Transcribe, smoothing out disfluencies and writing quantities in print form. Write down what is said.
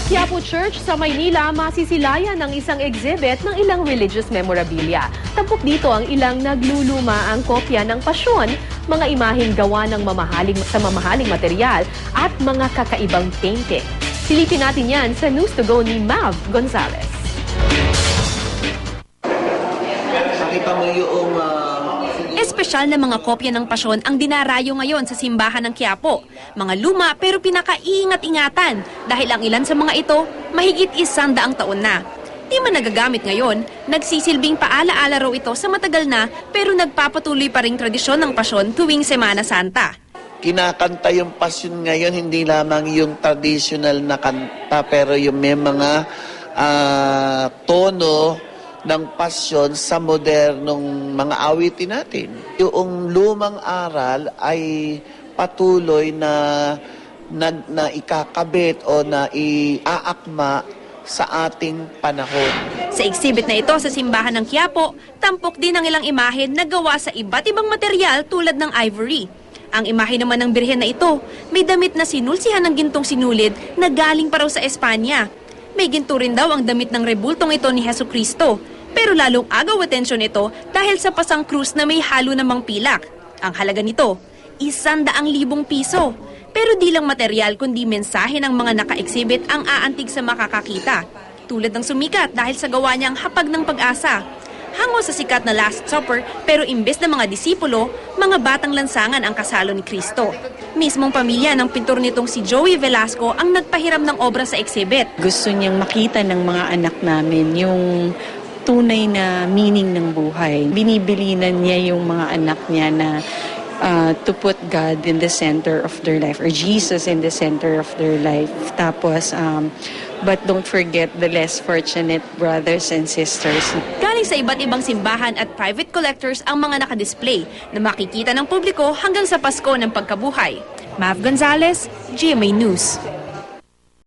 Quiapo Church sa Maynila masisilayan ng isang exhibit ng ilang religious memorabilia. Tampok dito ang ilang nagluluma ang kopya ng pasyon, mga imaheng gawa ng mamahaling material at mga kakaibang painting. Silipin natin yan sa News to Go ni Mav Gonzalez. Nakita mo yung Espesyal na mga kopya ng pasyon ang dinarayo ngayon sa simbahan ng Quiapo. Mga luma pero pinakaingat-ingatan dahil ang ilan sa mga ito mahigit 100 taon na. Di man nagagamit ngayon, nagsisilbing paalaala raw ito sa matagal na pero nagpapatuloy pa ring tradisyon ng pasyon tuwing Semana Santa. kinakanta yung pasyon ngayon, hindi lamang yung traditional na kanta, pero yung may mga tono ng pasyon sa modernong mga awitin natin. Yung lumang aral ay patuloy na ikakabit o na iaakma sa ating panahon. Sa exhibit na ito sa simbahan ng Quiapo, tampok din ang ilang imahe na gawa sa iba't ibang material tulad ng ivory. Ang imahe naman ng birhen na ito, may damit na sinulsihan ng gintong sinulid na galing pa raw sa Espanya. May ginto rin daw ang damit ng rebultong ito ni Jesucristo. Pero lalong agaw atensyon ito dahil sa pasang krus na may halo namang pilak. Ang halaga nito, 100,000 piso. Pero di lang material kundi mensahe ng mga naka-exhibit ang aantig sa makakakita. Tulad ng sumikat dahil sa gawa niyang hapag ng pag-asa. Hango sa sikat na Last Supper pero imbes na mga disipulo, mga batang lansangan ang kasalo ni Kristo. Mismong pamilya ng pintor nitong si Joey Velasco ang nagpahiram ng obra sa exhibit. Gusto niyang makita ng mga anak namin yung tunay na meaning ng buhay. Binibilinan niya yung mga anak niya na to put God in the center of their life or Jesus in the center of their life. Tapos, but don't forget the less fortunate brothers and sisters. Galing sa iba't ibang simbahan at private collectors ang mga nakadisplay na makikita ng publiko hanggang sa Pasko ng Pagkabuhay. Mav Gonzalez, GMA News.